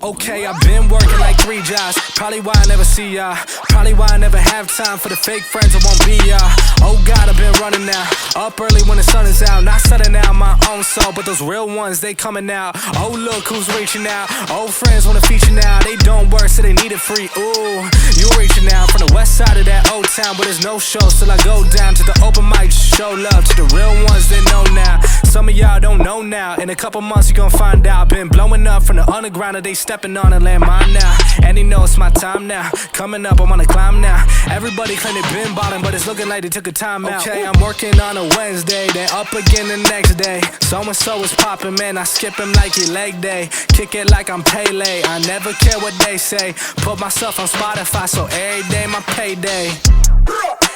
Okay, I've been working like 3 jobs. Probably why I never see ya. Probably why I never have time for the fake friends that won't be ya. Oh God, I've been running now. Up early when the sun is out. Not setting out my own soul, but those real ones, they coming out. Oh look who's reaching out. Old friends wanna feature now. They don't work so they need it free. Ooh, you reaching out from the west side of that old town, but there's no shows till I go down to the open mic. Show love to the real ones they know now. Some of y'all don't know now. In a couple months you gon' find out. Been blowing up from the underground and they stepping on and land mine now. And they know it's my time now. Coming up, I'm on a climb now. Everybody claim they been ballin', but it's looking like they took a time out. Okay, I'm working on a Wednesday, then up again the next day. So-and-so is poppin', man, I skip him like he leg day. Kick it like I'm Pele, I never care what they say. Put myself on Spotify, so every day my payday.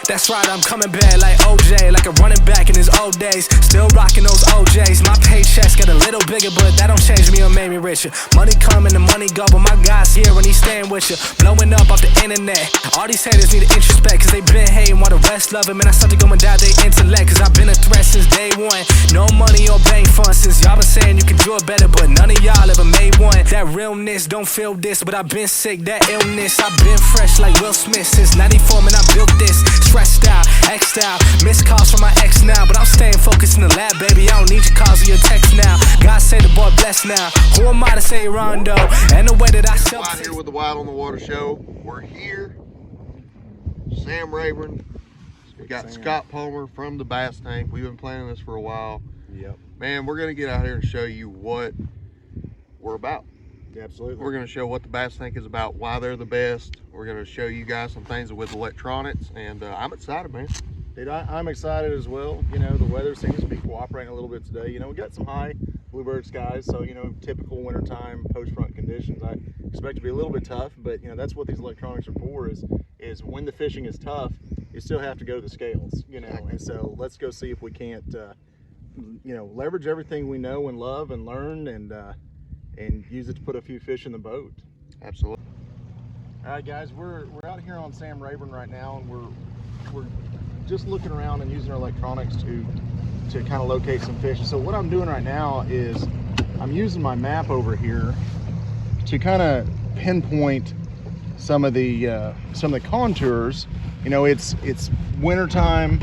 That's right, I'm coming back like OJ, like a running back in his old days. Still rocking those OJs. My paychecks get a little bigger, but that don't change me or make me richer. Money come and the money go, but my guy's here and he's staying with you. Blowing up off the internet. All these haters need to introspect, cause they been hating while the rest love him. And I started going down their intellect, cause I've been a threat since day one. No money or bank funds, since y'all been saying you can do it better, but none of y'all ever made one. That realness don't feel this, but I've been sick, that illness. I've been fresh like Will Smith since 94, man, I built this. Stressed out, X'd out, missed calls from my ex now, but I'm staying focused in the lab, baby. I don't need your calls or your texts now. God say the boy blessed now. Who am I to say Rondo? And the way that I sell. Here with the Wild on the Water show. We're here. Sam Rayburn. We got Scott Palmer from the Bass Tank. We've been planning this for a while. Yep. Man, we're gonna get out here and show you what we're about. Yeah, absolutely. We're gonna show what the Bass Tank is about, why they're the best. We're gonna show you guys some things with electronics, and I'm excited, man. Dude, I'm excited as well. You know, the weather seems to be cooperating a little bit today. You know, we got some high bluebird skies, so, you know, typical wintertime post-front conditions. I expect to be a little bit tough, but, you know, that's what these electronics are for, is when the fishing is tough, you still have to go to the scales, you know. And so let's go see if we can't, you know, leverage everything we know and love and learn, and use it to put a few fish in the boat. Absolutely. All right, guys, we're out here on Sam Rayburn right now, and we're just looking around and using our electronics to kind of locate some fish. So what I'm doing right now is I'm using my map over here to kind of pinpoint some of the contours. You know, it's winter time.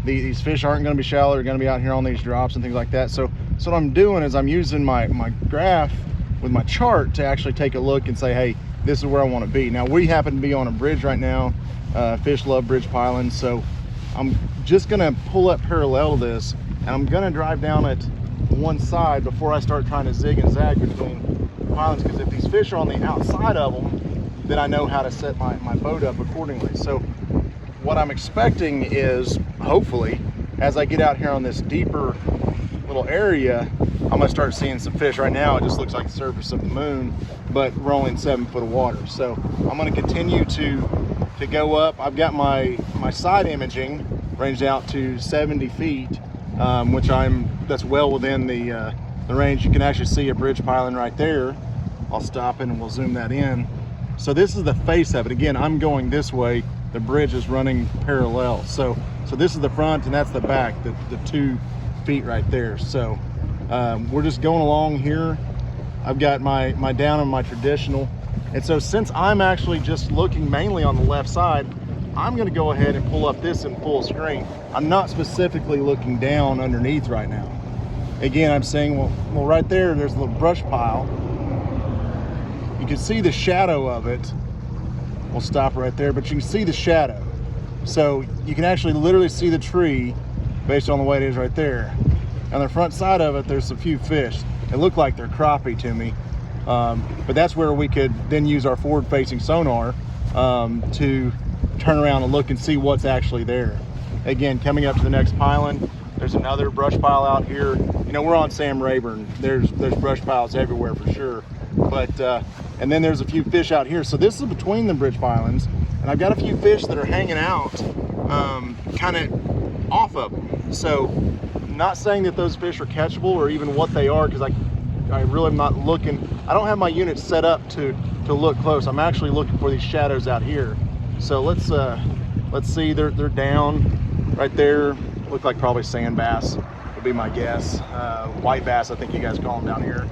These fish aren't going to be shallow. They're going to be out here on these drops and things like that. So what I'm doing is I'm using my graph with my chart to actually take a look and say, hey, this is where I want to be. Now, we happen to be on a bridge right now. Fish love bridge pylons, so I'm just going to pull up parallel to this, and I'm going to drive down it one side before I start trying to zig and zag between pylons, because if these fish are on the outside of them, then I know how to set my boat up accordingly. So what I'm expecting is, hopefully, as I get out here on this deeper little area, I'm gonna start seeing some fish. Right now it just looks like the surface of the moon, but we're only in 7 foot of water. So I'm gonna continue to go up. I've got my side imaging ranged out to 70 feet, which that's well within the range. You can actually see a bridge pylon right there. I'll stop it and we'll zoom that in. So this is the face of it. Again, I'm going this way. The bridge is running parallel. So this is the front and that's the back, the 2 feet right there. So we're just going along here. I've got my down and my traditional. And so since I'm actually just looking mainly on the left side, I'm gonna go ahead and pull up this in full screen. I'm not specifically looking down underneath right now. Again, I'm saying, well right there's a little brush pile. You can see the shadow of it. We'll stop right there, but you can see the shadow. So you can actually literally see the tree based on the way it is right there. On the front side of it, there's a few fish. They look like they're crappie to me, but that's where we could then use our forward-facing sonar to turn around and look and see what's actually there. Again, coming up to the next pylon, there's another brush pile out here. You know, we're on Sam Rayburn. There's brush piles everywhere for sure. But and then there's a few fish out here. So this is between the bridge pylons, and I've got a few fish that are hanging out kind of off of them. So not saying that those fish are catchable or even what they are, because I really am not looking. I don't have my unit set up to look close. I'm actually looking for these shadows out here. So let's see. They're down right there. Look like probably sand bass would be my guess. White bass, I think you guys call them down here.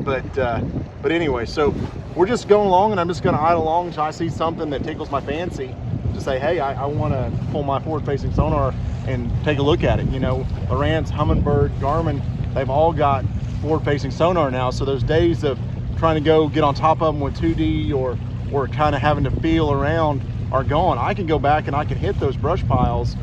But But anyway, so we're just going along, and I'm just gonna idle along until I see something that tickles my fancy to say, hey, I wanna pull my forward-facing sonar and take a look at it. You know, Lowrance, Humminbird, Garmin, they've all got forward-facing sonar now, so those days of trying to go get on top of them with 2D or kind of having to feel around are gone. I can go back and I can hit those brush piles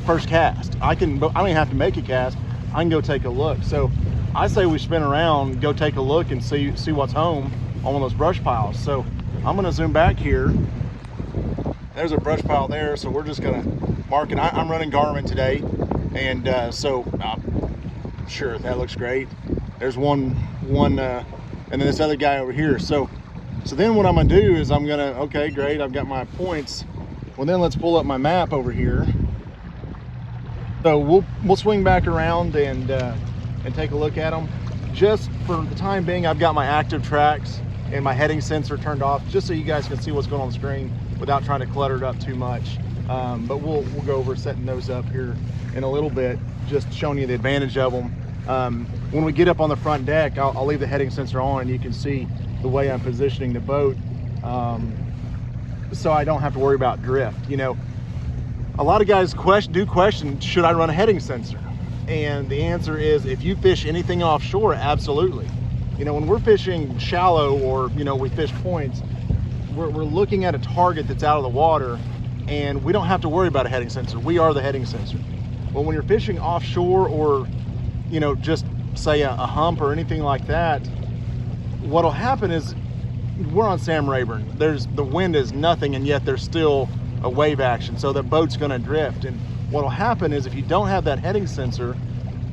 first cast. I don't even have to make a cast. I can go take a look. So I say we spin around, go take a look and see what's home on one of those brush piles. So I'm gonna zoom back here. There's a brush pile there, so we're just gonna mark it. I'm running Garmin today, and sure, that looks great. There's one, and then this other guy over here. So then what I'm gonna do is okay, great, I've got my points. Well, then let's pull up my map over here. So we'll swing back around and take a look at them. Just for the time being, I've got my active tracks and my heading sensor turned off, just so you guys can see what's going on the screen without trying to clutter it up too much. But we'll go over setting those up here in a little bit, just showing you the advantage of them. When we get up on the front deck, I'll leave the heading sensor on, and you can see the way I'm positioning the boat, so I don't have to worry about drift. You know, a lot of guys question, should I run a heading sensor? And the answer is, if you fish anything offshore, absolutely. You know, when we're fishing shallow, or, you know, we fish points, we're looking at a target that's out of the water, and we don't have to worry about a heading sensor. We are the heading sensor. But when you're fishing offshore, or, you know, just say a hump or anything like that, what'll happen is, we're on Sam Rayburn. The wind is nothing, and yet there's still a wave action, so the boat's gonna drift. And what'll happen is, if you don't have that heading sensor,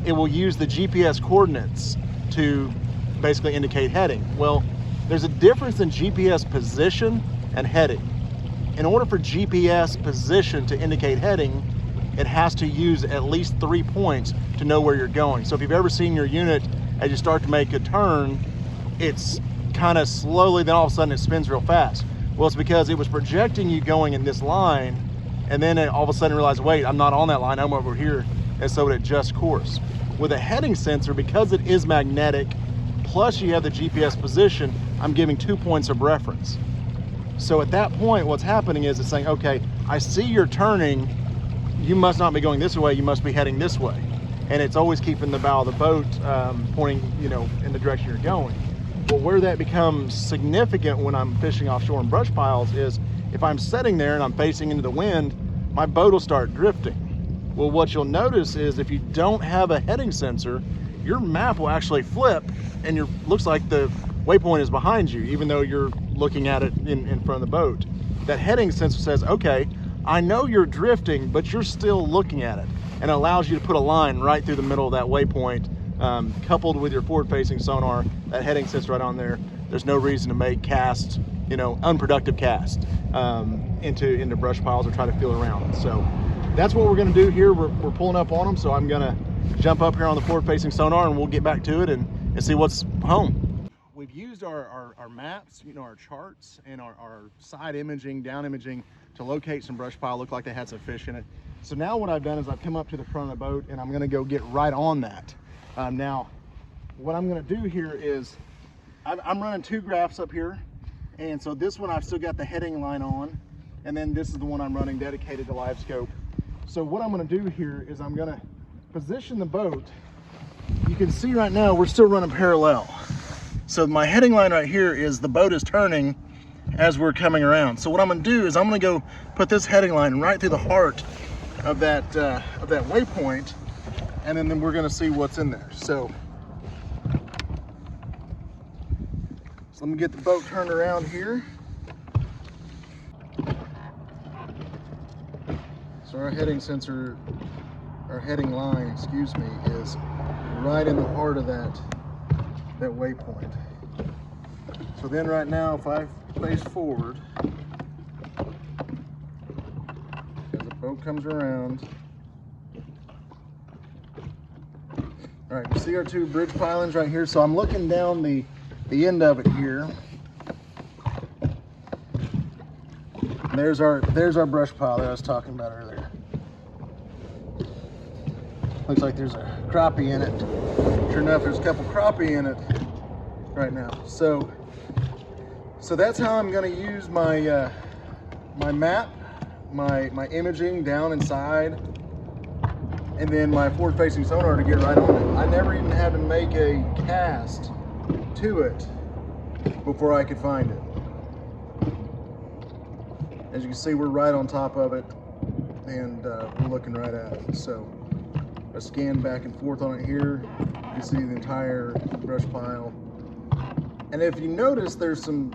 it will use the GPS coordinates to basically indicate heading. Well, there's a difference in GPS position and heading. In order for GPS position to indicate heading, it has to use at least 3 points to know where you're going. So if you've ever seen your unit, as you start to make a turn, it's kind of slowly, then all of a sudden it spins real fast. Well, it's because it was projecting you going in this line, and then it all of a sudden realized, wait, I'm not on that line, I'm over here, and so it adjusts course. With a heading sensor, because it is magnetic, plus you have the GPS position, I'm giving 2 points of reference. So at that point, what's happening is, it's saying, okay, I see you're turning, you must not be going this way, you must be heading this way. And it's always keeping the bow of the boat pointing, you know, in the direction you're going. But where that becomes significant when I'm fishing offshore in brush piles is, if I'm sitting there and I'm facing into the wind, my boat will start drifting. Well, what you'll notice is, if you don't have a heading sensor, your map will actually flip, and looks like the waypoint is behind you, even though you're looking at it in front of the boat. That heading sensor says, okay, I know you're drifting, but you're still looking at it, and it allows you to put a line right through the middle of that waypoint, coupled with your forward-facing sonar. That heading sits right on there. There's no reason to make casts, you know, unproductive casts into brush piles or try to feel around. So that's what we're going to do here. We're pulling up on them, so I'm going to jump up here on the forward-facing sonar, and we'll get back to it and see what's home. We've used our maps, you know, our charts, and our side imaging, down imaging, to locate some brush pile. Looked like they had some fish in it. So now what I've done is, I've come up to the front of the boat, and I'm going to go get right on that. Now, what I'm going to do here is, I'm running 2 graphs up here, and so this one I've still got the heading line on, and then this is the one I'm running dedicated to live scope. So what I'm going to do here is, I'm going to position the boat. You can see right now we're still running parallel. So my heading line right here is, the boat is turning as we're coming around. So what I'm going to do is, I'm going to go put this heading line right through the heart of that waypoint, and then we're going to see what's in there. So let me get the boat turned around here. So our heading sensor, our heading line, excuse me, is right in the heart of that waypoint. So then right now, if I face forward, as the boat comes around, all right, you see our 2 bridge pilings right here. So I'm looking down the end of it here. And there's our brush pile that I was talking about earlier. Looks like there's a crappie in it. Sure enough, there's a couple crappie in it. right now. So that's how I'm going to use my my map, my imaging down inside, and then my forward-facing sonar to get right on it. I never even had to make a cast to it before I could find it. As you can see, we're right on top of it, and we're looking right at it. So I scan back and forth on it here. You can see the entire brush pile. And if you notice, there's some,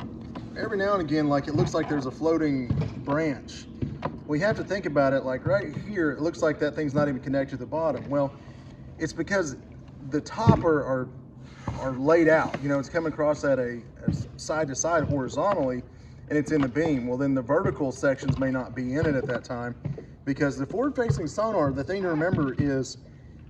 every now and again, like it looks like there's a floating branch. We have to think about it, like right here, it looks like that thing's not even connected to the bottom. Well, it's because the top are laid out. You know, it's coming across at a side to side horizontally, and it's in the beam. Well, then the vertical sections may not be in it at that time, because the forward-facing sonar, the thing to remember is,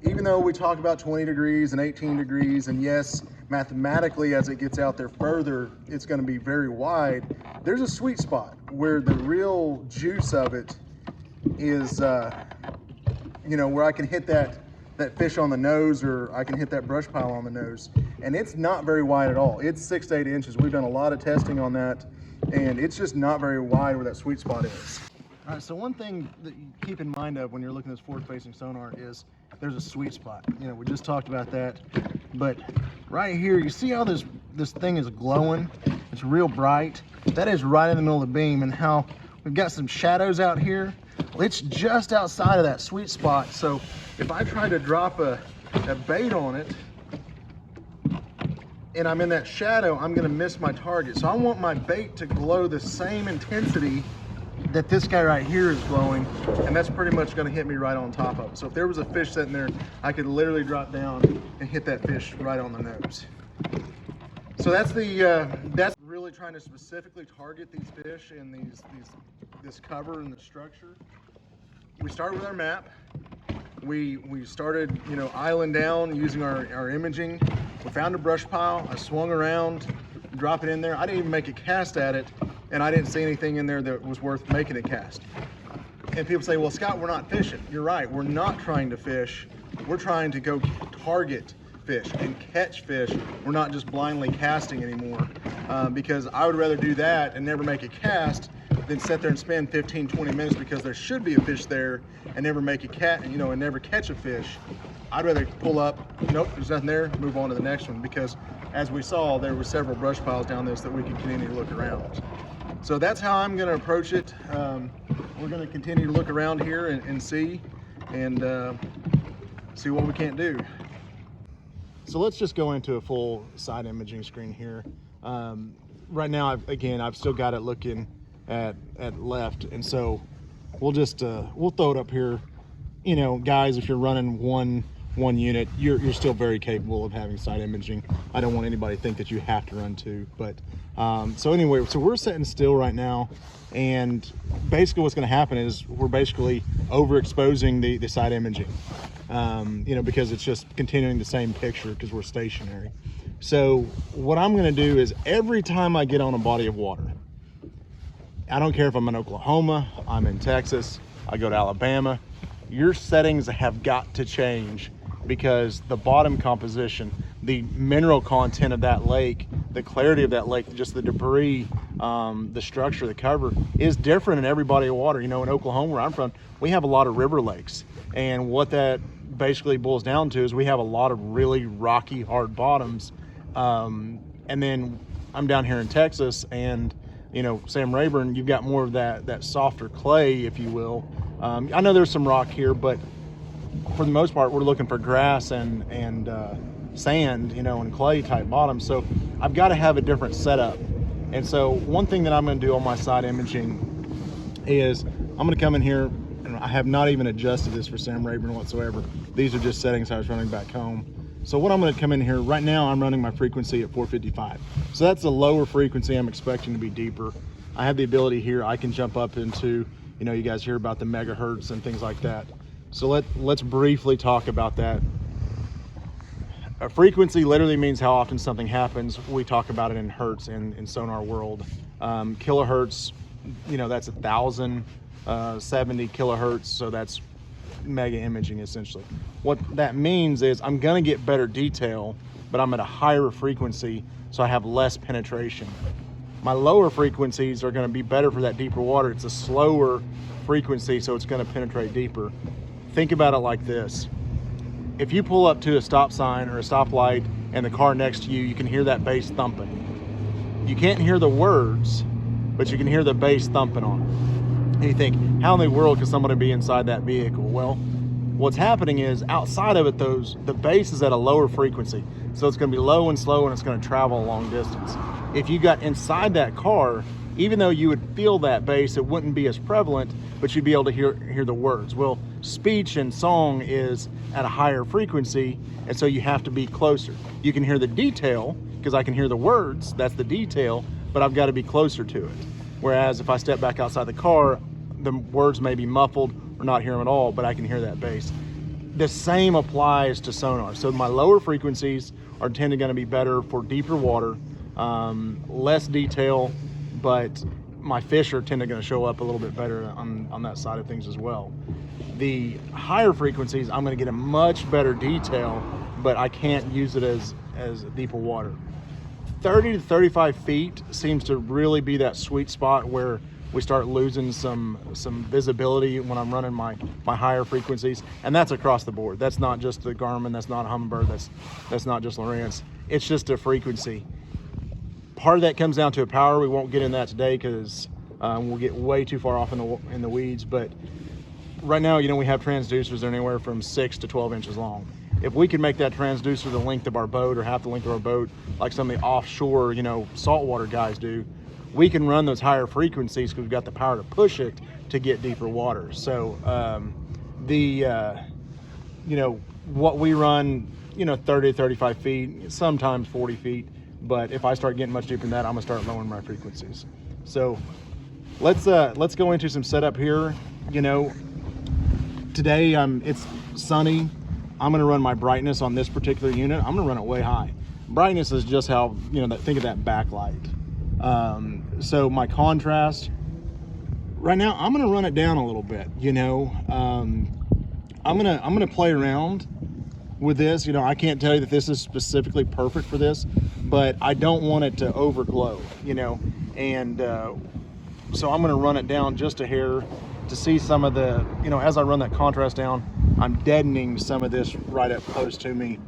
even though we talk about 20 degrees and 18 degrees, and yes, mathematically, as it gets out there further, it's going to be very wide, there's a sweet spot where the real juice of it is, you know, where I can hit that fish on the nose, or I can hit that brush pile on the nose. And it's not very wide at all. It's 6 to 8 inches. We've done a lot of testing on that, and it's just not very wide where that sweet spot is. All right, so one thing that you keep in mind of when you're looking at this forward-facing sonar is there's a sweet spot. You know, we just talked about that, but right here, you see how this thing is glowing? It's real bright. That is right in the middle of the beam, and how we've got some shadows out here. Well, it's just outside of that sweet spot, so if I try to drop a bait on it, and I'm in that shadow, I'm gonna miss my target. So I want my bait to glow the same intensity that this guy right here is glowing, and that's pretty much gonna hit me right on top of it. So if there was a fish sitting there, I could literally drop down and hit that fish right on the nose. So that's that's really trying to specifically target these fish and this cover and the structure. We started with our map. We started, you know, island down using our imaging. We found a brush pile. I swung around, drop it in there. I didn't even make a cast at it, and I didn't see anything in there that was worth making a cast. And people say, well, Scott, we're not fishing. You're right, we're not trying to fish. We're trying to go target fish and catch fish. We're not just blindly casting anymore, because I would rather do that and never make a cast than sit there and spend 15, 20 minutes because there should be a fish there and never make a and never catch a fish. I'd rather pull up, nope, there's nothing there, move on to the next one, because as we saw, there were several brush piles down this that we could continue to look around. So that's how I'm going to approach it. We're going to continue to look around here and see what we can't do. So let's just go into a full side imaging screen here. Right now, I've still got it looking at left, and so we'll just we'll throw it up here. You know, guys, if you're running one unit, you're still very capable of having side imaging. I don't want anybody to think that you have to run two, but so anyway, so we're sitting still right now, and basically what's going to happen is we're basically overexposing the side imaging, you know, because it's just continuing the same picture because we're stationary. So what I'm going to do is every time I get on a body of water, I don't care if I'm in Oklahoma, I'm in Texas, I go to Alabama, your settings have got to change, because the bottom composition, the mineral content of that lake, the clarity of that lake, just the debris, the structure, the cover is different in every body of water. You know, in Oklahoma, where I'm from, we have a lot of river lakes. And what that basically boils down to is we have a lot of really rocky, hard bottoms. And then I'm down here in Texas, and you know, Sam Rayburn, you've got more of that softer clay, if you will. I know there's some rock here, but for the most part, we're looking for grass and sand, you know, and clay type bottom. So I've got to have a different setup. And so one thing that I'm going to do on my side imaging is I'm going to come in here, and I have not even adjusted this for Sam Rayburn whatsoever. These are just settings I was running back home. So what I'm going to come in here, right now I'm running my frequency at 455. So that's a lower frequency. I'm expecting to be deeper. I have the ability here, I can jump up into, you know, you guys hear about the megahertz and things like that. So let's briefly talk about that. A frequency literally means how often something happens. We talk about it in hertz in sonar world. Kilohertz, you know, that's 1,070 kilohertz. So that's mega imaging essentially. What that means is I'm going to get better detail but I'm at a higher frequency, so I have less penetration. My lower frequencies are going to be better for that deeper water. It's a slower frequency, so it's going to penetrate deeper. Think about it like this. If you pull up to a stop sign or a stoplight and the car next to you, you can hear that bass thumping. You can't hear the words, but you can hear the bass thumping on it. And you think, how in the world could somebody be inside that vehicle? Well, what's happening is outside of it, the bass is at a lower frequency. So it's going to be low and slow, and it's going to travel a long distance. If you got inside that car, even though you would feel that bass, it wouldn't be as prevalent, but you'd be able to hear the words. Well, speech and song is at a higher frequency, and so you have to be closer. You can hear the detail, because I can hear the words, that's the detail, but I've got to be closer to it. Whereas if I step back outside the car, the words may be muffled or not hear them at all, but I can hear that bass. The same applies to sonar. So my lower frequencies are tending to be better for deeper water, less detail, but my fish are tending to show up a little bit better on that side of things as well. The higher frequencies, I'm going to get a much better detail, but I can't use it as deeper water. 30 to 35 feet seems to really be that sweet spot where we start losing some visibility when I'm running my higher frequencies, and that's across the board. That's not just the Garmin, that's not a Humminbird, that's not just Lowrance. It's just a frequency. Part of that comes down to a power. We won't get in that today because we'll get way too far off in the weeds. But right now, we have transducers that are anywhere from 6 to 12 inches long. If we can make that transducer the length of our boat or half the length of our boat, like some of the offshore, saltwater guys do, we can run those higher frequencies because we've got the power to push it to get deeper water. So what we run, 30 to 35 feet, sometimes 40 feet. But if I start getting much deeper than that, I'm gonna start lowering my frequencies. So let's go into some setup here. Today it's sunny. I'm gonna run my brightness on this particular unit. I'm gonna run it way high. Brightness is just how, think of that backlight. So my contrast, right now, I'm gonna run it down a little bit. I'm gonna play around with this. I can't tell you that this is specifically perfect for this, but I don't want it to overglow, and so I'm gonna run it down just a hair to see some of the, as I run that contrast down, I'm deadening some of this right up close to me,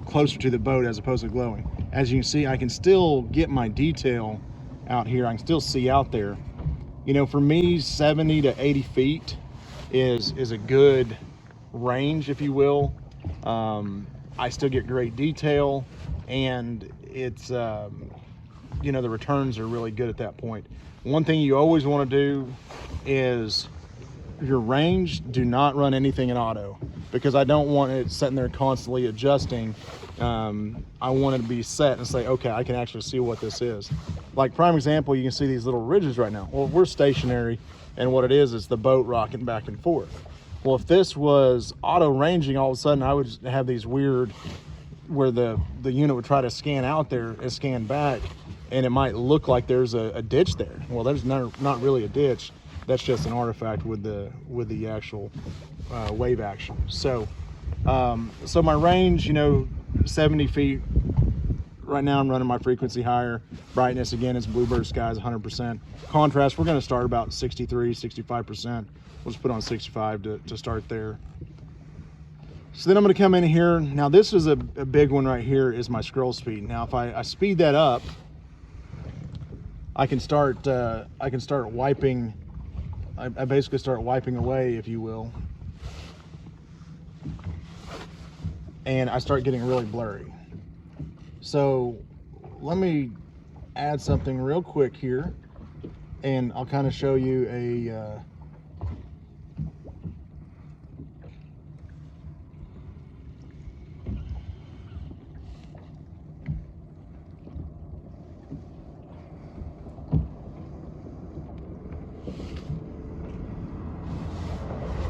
closer to the boat as opposed to glowing. As you can see, I can still get my detail out here. I can still see out there. For me, 70 to 80 feet is a good range, if you will. I still get great detail, and it's the returns are really good at that point. One thing you always want to do is your range, do not run anything in auto, because I don't want it sitting there constantly adjusting. I want it to be set and say, okay, I can actually see what this is. Like prime example, you can see these little ridges right now. Well, we're stationary, and what it is the boat rocking back and forth. Well, if this was auto ranging, all of a sudden I would have these weird, where the unit would try to scan out there and scan back, and it might look like there's a ditch there. Well, there's not really a ditch. That's just an artifact with the actual wave action. So my range, 70 feet. Right now I'm running my frequency higher. Brightness, again, is Bluebird Skies 100%. Contrast, we're going to start about 63, 65%. We'll just put on 65 to start there. So then I'm going to come in here. Now this is a big one right here, is my scroll speed. Now if I speed that up, I can start wiping. I basically start wiping away, if you will, and I start getting really blurry. So let me add something real quick here, and I'll kind of show you a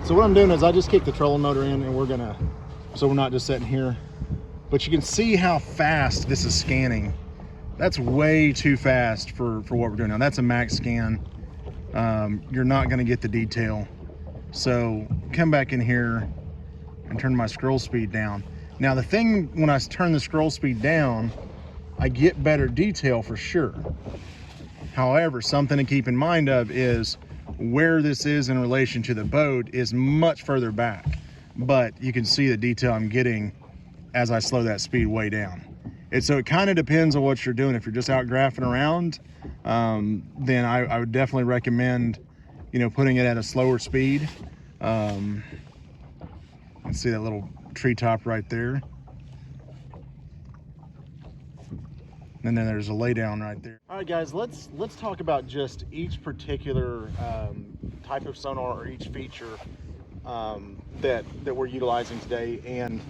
so what I'm doing is I just kick the trolling motor in, and so we're not just sitting here. But you can see how fast this is scanning. That's way too fast for what we're doing now. That's a max scan. You're not gonna get the detail. So come back in here and turn my scroll speed down. Now the thing, when I turn the scroll speed down, I get better detail for sure. However, something to keep in mind of is where this is in relation to the boat is much further back, but you can see the detail I'm getting as I slow that speed way down. And so it kind of depends on what you're doing. If you're just out graphing around, then I would definitely recommend, you know, putting it at a slower speed. You can see that little treetop right there. And then there's a lay down right there. All right, guys, let's talk about just each particular type of sonar or each feature that we're utilizing today. And